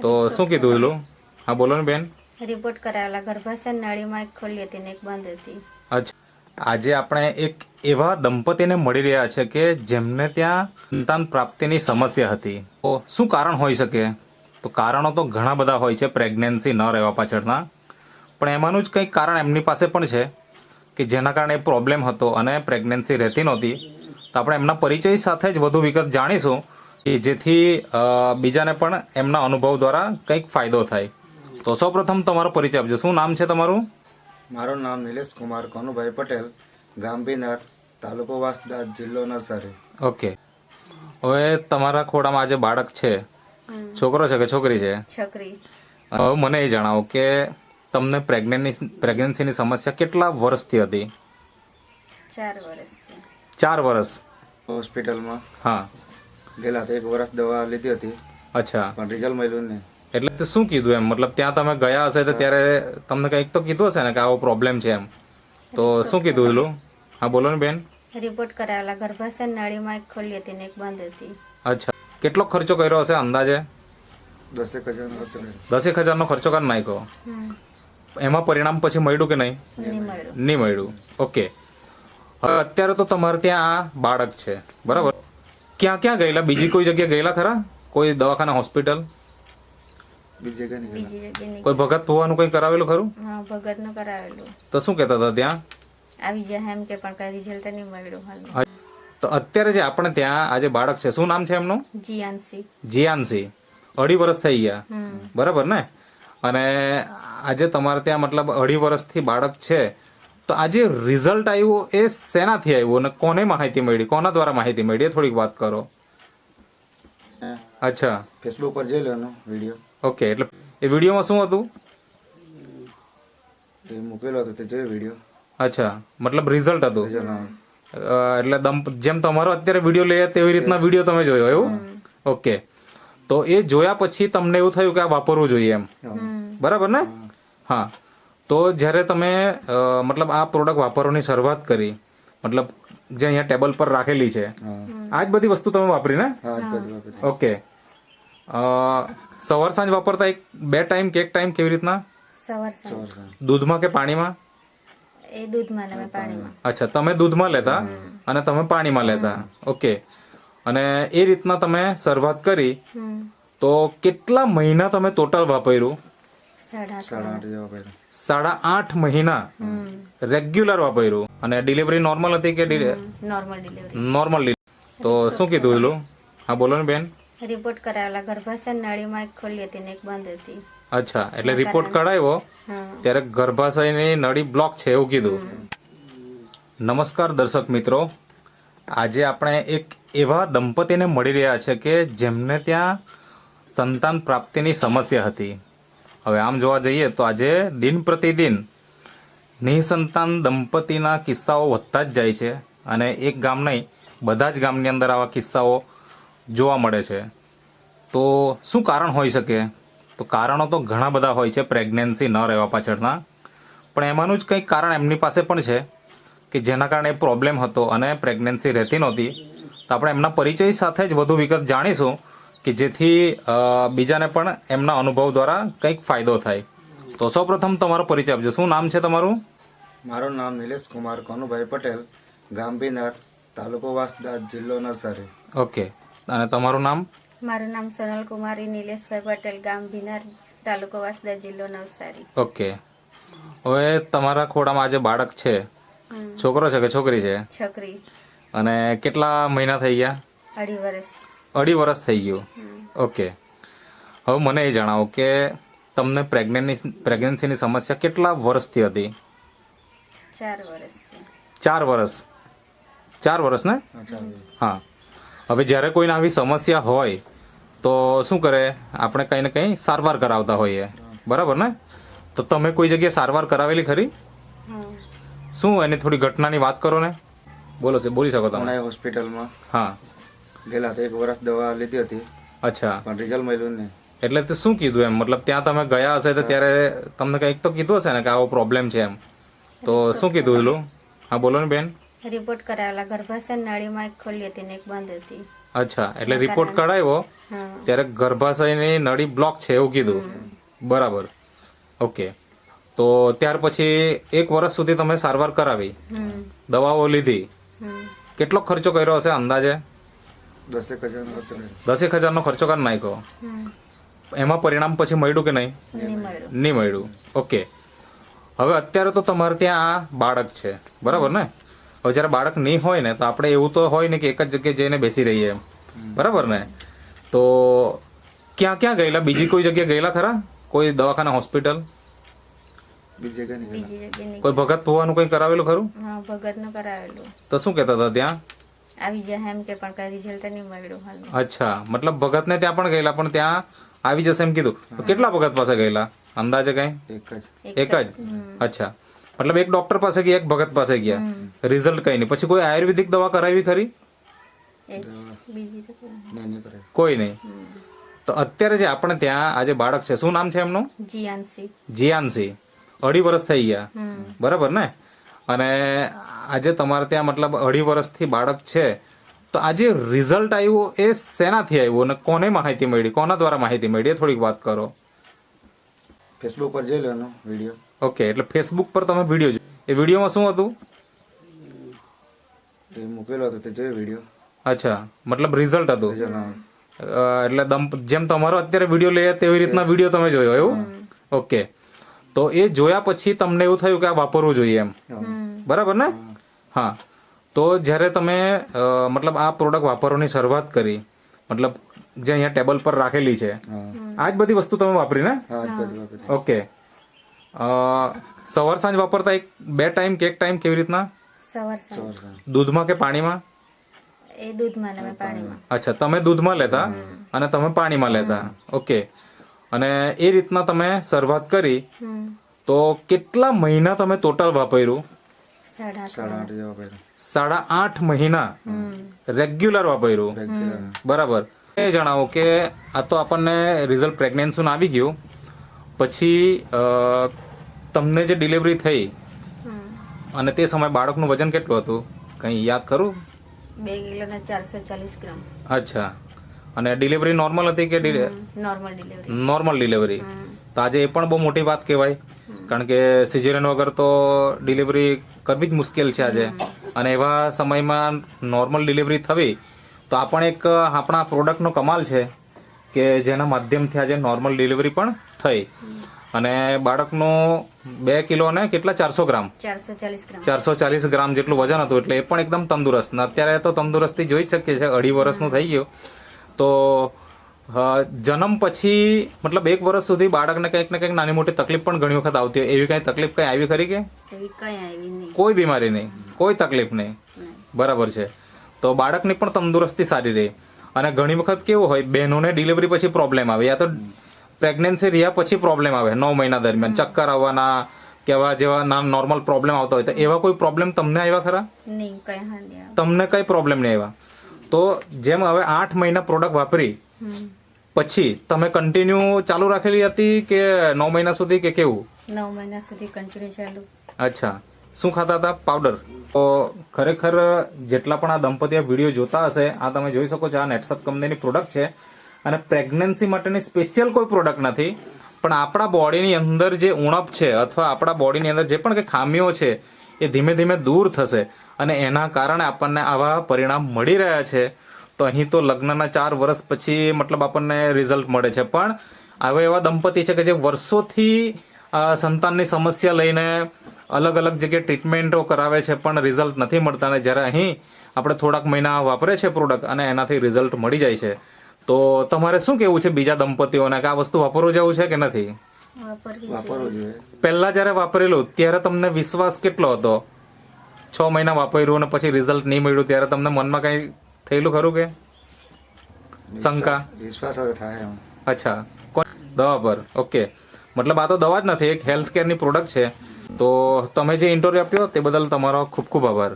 તો શું કીધું એલું? હા બોલો ને બેન. રિપોર્ટ કરાવેલા ગર્ભાશય નળીમાં એક ખોલી હતી ને એક બંધ હતી. અચ્છા, આજે આપણે એક એવા દંપતીને મળી રહ્યા છે કે જેમને ત્યાં સંતાન પ્રાપ્તિની સમસ્યા હતી. તો શું કારણ હોઈ શકે? તો કારણો તો ઘણા બધા હોય છે પ્રેગ્નન્સી ન રહેવા પાછળના, પણ એમાંનું જ કંઈક કારણ એમની પાસે પણ છે કે જેના કારણે પ્રોબ્લેમ હતો અને પ્રેગ્નન્સી રહેતી નહોતી. તો આપણે એમના પરિચય સાથે જ વધુ વિગત જાણીશું કે જેથી બીજાને પણ એમના અનુભવ દ્વારા કંઈક ફાયદો થાય. તો સૌપ્રથમ તમારો પરિચય આપજો. શું નામ છે તમારું? મારું નામ નિલેશ કુમાર કનુભાઈ પટેલ, ગામ ભીનાર, તાલુકો વાંસદા, જિલ્લો નવસારી. ઓકે, હવે તમારા ખોડામાં આજે બાળક છે, છોકરો છે કે છોકરી છે? છોકરી. હવે મને એ જણાવો કે તમને પ્રેગ્નન્સીની સમસ્યા કેટલા વર્ષથી હતી? 4 વર્ષથી. 4 વર્ષ. હોસ્પિટલમાં હા. ગયેલા હતા, 1 વર્ષ દવા લીધી હતી અચ્છા, પણ રિઝલ્ટ મળ્યું નહીં. એટલે તે શું કીધું એમ? મતલબ ત્યાં તમે ગયા હશે તો ત્યારે તમને કંઈક તો કીધું હશે ને કે આવો પ્રોબ્લેમ છે એમ? તો શું કીધું એલું? હા બોલો ને બેન. રિપોર્ટ કરાવેલા ગર્ભાશય નળીમાં એક ખોલી હતી ને એક બંધ હતી. અચ્છા, કેટલો ખર્ચો કર્યો હશે અંદાજે? 10,000 હતો. 10,000નો ખર્ચો કરી નાખ્યો. એમાં પરિણામ પછી મળ્યું કે નહીં? નહીં મળ્યું. નહીં મળ્યું. ઓકે, હવે અત્યારે તો તમારે ત્યાં આ બાળક છે, બરાબર? ક્યાં ક્યાં ગયેલા? બીજી કોઈ જગ્યાએ ગયેલા ખરા? કોઈ દવાખાના, હોસ્પિટલ, બીજી જગ્યાએ નહીં બીજી જગ્યાએ નહીં. કોઈ ભગત હોવાનું કંઈ કરાવેલું ખરું? હા, ભગતનું કરાવેલું. તો શું કહેતા હતા ત્યાં? આવી જાય એમ કે પણ કઈ રિઝલ્ટ નહીં મળ્યું હાલમાં. તો અત્યારે જે આપણે ત્યાં આજે બાળક છે, શું નામ છે એમનું? જીયાનસી. જીયાનસી. 2.5 વર્ષ થઈ ગયા, બરાબર ને? અને આજે તમારે ત્યાં મતલબ 2.5 વર્ષથી બાળક છે, તો આજે રિઝલ્ટ આવ્યું એ શેનાથી આવ્યું અને કોને માહિતી મળી? કોના દ્વારા માહિતી મળી એ થોડીક વાત કરો. અચ્છા, ફેસબુક પર જોઈ લેવાનો વિડીયો, ઓકે. એટલે એ વિડીયોમાં શું હતું? એ મૂકેલો હતો તે જોયો વિડીયો. અચ્છા, મતલબ રિઝલ્ટ હતું. રિઝલ્ટ હા. એટલે જેમ તમારો અત્યારે વિડીયો લઈએ તેવી રીતના વિડીયો તમે જોયો એવું? ઓકે, તો એ જોયા પછી તમને એવું થયું કે આ વાપરવું જોઈએ એમ, બરાબર ને? હા. તો જ્યારે તમે મતલબ આ પ્રોડક્ટ વાપરવાની શરૂઆત કરી, મતલબ જે અહીંયા ટેબલ પર રાખેલી છે, આ જ બધી વસ્તુ તમે વાપરી ને? હા જ બધું વાપર્યું. ઓકે. સવાર સાંજ વાપરતા 2 ટાઈમ કે 1 ટાઈમ કેવી રીતના? સવાર સાંજ. સવાર સાંજ. દૂધમાં કે પાણીમાં? એ દૂધમાં ને અમે પાણીમાં. અચ્છા, તમે દૂધમાં લેતા અને તમે પાણીમાં લેતા. ઓકે. અને એ રીતના તમે શરૂઆત કરી, તો કેટલા મહિના તમે ટોટલ વાપર્યું? 8.5 જેવા વાપર્યું. 8.5 મહિના રેગ્યુલર વાપર્યું. અને ડિલિવરી નોર્મલ હતી કે નોર્મલ ડિલિવરી. નોર્મલ? તો શું કીધું એલું? હા બોલો ને બેન. રિપોર્ટ કરાવેલા ગર્ભાશય નળીમાં એક ખોલી હતી ને એક બંધ હતી. અચ્છા, એટલે રિપોર્ટ કઢાવ્યો ત્યારે ગર્ભાશયની નળી બ્લોક છે એવું કીધું. નમસ્કાર દર્શક મિત્રો, આજે આપણે એક એવા દંપતીને મળી રહ્યા છે કે જેમને ત્યાં સંતાન પ્રાપ્તિની સમસ્યા હતી. હવે આમ જોવા જઈએ તો આજે દિન પ્રતિદિન નિસંતાન દંપતીના કિસ્સાઓ વધતા જ જાય છે અને એક ગામ નહીં, બધા જ ગામની અંદર આવા કિસ્સાઓ જોવા મળે છે. તો શું કારણ હોઈ શકે? તો કારણો તો ઘણા બધા હોય છે પ્રેગ્નન્સી ન રહેવા પાછળના, પણ એમાંનું જ કંઈક કારણ એમની પાસે પણ છે કે જેના કારણે પ્રોબ્લેમ હતો અને પ્રેગ્નન્સી રહેતી નહોતી. તો આપણે એમના પરિચય સાથે જ વધુ વિગત જાણીશું કે જેથી બીજાને પણ એમના અનુભવ દ્વારા કંઈક ફાયદો થાય. તો સૌપ્રથમ તમારો પરિચય આપજો. શું નામ છે તમારું? મારું નામ નિલેશ કુમાર કનુભાઈ પટેલ, ગામ ભીનાર, તાલુકો વાંસદા, જિલ્લો નવસારી. ઓકે. અને તમારું નામ? મારું નામ સોનલ કુમારી નિલેશભાઈ પટેલ, ગામ ભીનાર, તાલુકો વાંસદા, જિલ્લો નવસારી. ઓકે. હવે તમારા ખોડામાં આજે બાળક છે, છોકરો છે કે છોકરી છે? છોકરી. અને કેટલા મહિના થઈ ગયા? 2.5 વર્ષ. 2.5 વર્ષ થઈ ગયું. ઓકે. હવે મને એ જણાવો કે તમને પ્રેગ્નન્સીની સમસ્યા કેટલા વર્ષથી હતી? 4 વર્ષથી. 4 વર્ષ. 4 વર્ષ ને? હા, ચાલુ. હા. હવે જ્યારે કોઈને આવી સમસ્યા હોય તો શું કરે? આપણે કંઈ ને કંઈ સારવાર કરાવતા હોઈએ, બરાબર ને? તો તમે કોઈ જગ્યાએ સારવાર કરાવેલી ખરી? શું એની થોડી ઘટનાની વાત કરો ને. બોલી શકો તમે. ઉનાઈ હોસ્પિટલમાં હા. ગયેલા હતા, 1 વર્ષ દવા લીધી હતી અચ્છા, પણ રિઝલ્ટ મળ્યું નહીં. એટલે તે શું કીધું એમ? મતલબ ત્યાં તમે ગયા હશે તો ત્યારે તમને કંઈક તો કીધું હશે ને કે આવો પ્રોબ્લેમ છે એમ? તો શું કીધું એલું? હા બોલો ને બેન. રિપોર્ટ કરાવેલા ગર્ભાશય નળીમાં એક ખોલી હતી ને એક બંધ હતી. અચ્છા, એટલે રિપોર્ટ કઢાવ્યો હા ત્યારે ગર્ભાશયની નળી બ્લોક છે એવું કીધું. બરાબર, ઓકે. તો ત્યાર પછી 1 વર્ષ સુધી તમે સારવાર કરાવી, દવાઓ લીધી. કેટલો ખર્ચો કર્યો હશે અંદાજે? 10,000 ખર્ચો કર્યો. 10,000 ખર્ચો કરી નાખ્યો. એમાં પરિણામ પછી મળ્યું કે નહીં? નહીં મળ્યું. નહીં મળ્યું. ઓકે. હવે અત્યારે તો તમારે ત્યાં આ બાળક છે, બરાબર ને? હવે જ્યારે બાળક નહીં હોય ને તો આપણે એવું તો હોય ને કે એક જ જગ્યાએ જઈને બેસી રહીએ એમ, બરાબર ને? તો ક્યાં ક્યાં ગયેલા? બીજી કોઈ જગ્યાએ ગયેલા ખરા? કોઈ દવાખાના, હોસ્પિટલ, બીજી જગ્યાએ નહીં બીજી જગ્યાએ નહીં. કોઈ ભગત ભુવાનું કંઈ કરાવેલું ખરું? હા ભગતનું કરાવેલું, તો શું કહેતા હતા ત્યાં? આવી જાય એમ કે પણ કઈ રિઝલ્ટ નહીં મળ્યું હાલમાં. અચ્છા, મતલબ ભગતને ત્યાં પણ ગયેલા પણ ત્યાં આવી જશે એમ કીધું. તો કેટલા ભગત પાસે ગયેલા અંદાજે કઈ? એક જ. એક જ? અચ્છા, મતલબ એક ડોક્ટર પાસે ગયા, એક ભગત પાસે ગયા, રિઝલ્ટ કઈ નહીં. પછી કોઈ આયુર્વેદિક દવા કરાવી ખરી? એ જ. બીજી તો કોઈ નહીં. નહીં કરે. કોઈ નહીં. તો અત્યારે જે આપણે ત્યાં આજે બાળક છે, શું નામ છે એમનું? જીયાનસી. જીયાનસી. 2.5 વર્ષ થઈ ગયા, બરાબર ને? અને આજે તમારે ત્યાં મતલબ 2.5 વર્ષથી બાળક છે, તો આજે રિઝલ્ટ આવ્યું એ શેનાથી આવ્યું અને કોને માહિતી મળી, કોના દ્વારા માહિતી મળી, એ થોડીક વાત કરો. ફેસબુક પર જોઈ લેવાનો વિડીયો. ઓકે, એટલે ફેસબુક પર તમે વિડીયો જોયો. એ વિડીયોમાં શું હતું? એ મૂકેલો હતો તે જોયો વિડીયો. અચ્છા, મતલબ રિઝલ્ટ હતું. રિઝલ્ટ, એટલે જેમ તમારો અત્યારે વિડીયો લઈએ તેવી રીતના વિડીયો તમે જોયો એવું? ઓકે. તો એ જોયા પછી તમને એવું થયું કે આ વાપરવું જોઈએ એમ, બરાબર ને? હા. તો જ્યારે તમે મતલબ આ પ્રોડક્ટ વાપરવાની શરૂઆત કરી, મતલબ જે અહીંયા ટેબલ પર રાખેલી છે, આ જ બધી વસ્તુ તમે વાપરી ને? હા જ બધું વાપરી. ઓકે. સવાર સાંજ વાપરતા? 2 ટાઈમ કે 1 ટાઈમ, કેવી રીતના? સવાર સાંજ. સવાર સાંજ. દૂધમાં કે પાણીમાં? એ દૂધમાં ને અમે પાણીમાં. અચ્છા, તમે દૂધમાં લેતા અને તમે પાણીમાં લેતા. ઓકે. અને એ રીતના તમે શરૂઆત કરી, તો કેટલા મહિના તમે ટોટલ વાપર્યું? 8.5 જેવા કર્યો. 8.5 મહિના રેગ્યુલર વાપર્યું, રેગ્યુલર. બરાબર. એ જણાવો કે આ તો આપણને રિઝલ્ટ પ્રેગ્નન્સીનું આવી ગયું, પછી તમને જે ડિલિવરી થઈ અને તે સમયે બાળકનું વજન કેટલું હતું, કંઈ યાદ ખરું? 2 કિલો ને 440 ગ્રામ. અચ્છા. અને ડિલિવરી નોર્મલ હતી કે નોર્મલ ડિલિવરી? Normal delivery. તો આજે એ પણ બહુ મોટી વાત કહેવાય, કારણ કે સિઝેરિયન વગર તો ડિલિવરી કરવી જ મુશ્કેલ છે આજે. અને એવા સમયમાં નોર્મલ ડિલિવરી થવી તો આ પણ એક આપણા પ્રોડક્ટનો કમાલ છે કે જેના માધ્યમથી આજે નોર્મલ ડિલિવરી પણ થઈ. અને બાળકનું 2 કિલો ને કેટલા 400 ગ્રામ 440 ગ્રામ 440 ગ્રામ જેટલું વજન હતું, એટલે એ પણ એકદમ તંદુરસ્ત. ને અત્યારે તો તંદુરસ્તી જોઈ જ શકીએ છીએ, 2.5 વર્ષનું થઈ ગયું. તો જન્મ પછી મતલબ 1 વર્ષ સુધી બાળકને કંઈક ને કંઈક નાની મોટી તકલીફ પણ ઘણી વખત આવતી હોય. એવી કઈ તકલીફ કઈ આવી ખરી કે? એવી કઈ આવી નહીં. કોઈ બીમારી નહીં, કોઈ તકલીફ નહીં, બરાબર છે. તો બાળકની પણ તંદુરસ્તી સારી રહે. અને ઘણી વખત કેવું હોય, બહેનોને ડિલિવરી પછી પ્રોબ્લેમ આવે, યા તો પ્રેગ્નન્સી રહ્યા પછી પ્રોબ્લેમ આવે, 9 મહિના દરમિયાન ચક્કર આવવાના કે આવા જેવા નોર્મલ પ્રોબ્લેમ આવતા હોય. તો એવા કોઈ પ્રોબ્લેમ તમને આવ્યા ખરા? નહીં, કઈ હાંડી તમને કઈ પ્રોબ્લેમ નહીં આવ્યા? તો જેમ હવે 8 મહિના પ્રોડક્ટ વાપરી પછી તમે કન્ટિન્યુ ચાલુ રાખેલી હતી કે 9 મહિના સુધી કે કેવું? 9 મહિના સુધી કન્ટિન્યુ ચાલુ. અચ્છા. શું ખાતા હતા? પાવડર. તો ખરેખર જેટલા પણ આ દંપતીઓ વિડીયો જોતા હશે, આ તમે જોઈ શકો છો, આ નેટસપ કંપનીની પ્રોડક્ટ છે. અને પ્રેગ્નન્સી માટેની સ્પેશિયલ કોઈ પ્રોડક્ટ નથી, પણ આપણા બોડીની અંદર જે ઉણપ છે અથવા આપણા બોડીની અંદર જે પણ કંઈ ખામીઓ છે એ ધીમે ધીમે દૂર થશે અને એના કારણે આપણને આવા પરિણામ મળી રહ્યા છે. તો અહીં તો લગ્નના 4 વર્ષ પછી મતલબ આપણને રિઝલ્ટ મળે છે. પણ આવા એવા દંપતી છે કે જે વર્ષોથી સંતાનની સમસ્યા લઈને અલગ અલગ જગ્યાએ ટ્રીટમેન્ટો કરાવે છે પણ રિઝલ્ટ નથી મળતા. અને જ્યારે અહીં આપણે થોડાક મહિના વાપરે છે પ્રોડક્ટ અને એનાથી રિઝલ્ટ મળી જાય છે. તો તમારે શું કેવું છે બીજા દંપતીઓને કે આ વસ્તુ વાપરવું જવું છે કે નથી? વાપરવું જોઈએ. પહેલા જ્યારે વાપરેલું ત્યારે તમને વિશ્વાસ કેટલો હતો? 6 મહિના વાપર્યું અને પછી રિઝલ્ટ નહીં મળ્યું ત્યારે તમને મનમાં કઈ થયેલું ખરું કે શંકા? વિશ્વાસ હવે થાય એમ. અચ્છા, દવા પર. ઓકે, મતલબ આ તો દવા જ નથી, એક હેલ્થ કેરની પ્રોડક્ટ છે. તો તમે જે ઇન્ટરવ્યુ આપ્યો તે બદલ તમારો ખૂબ ખૂબ આભાર.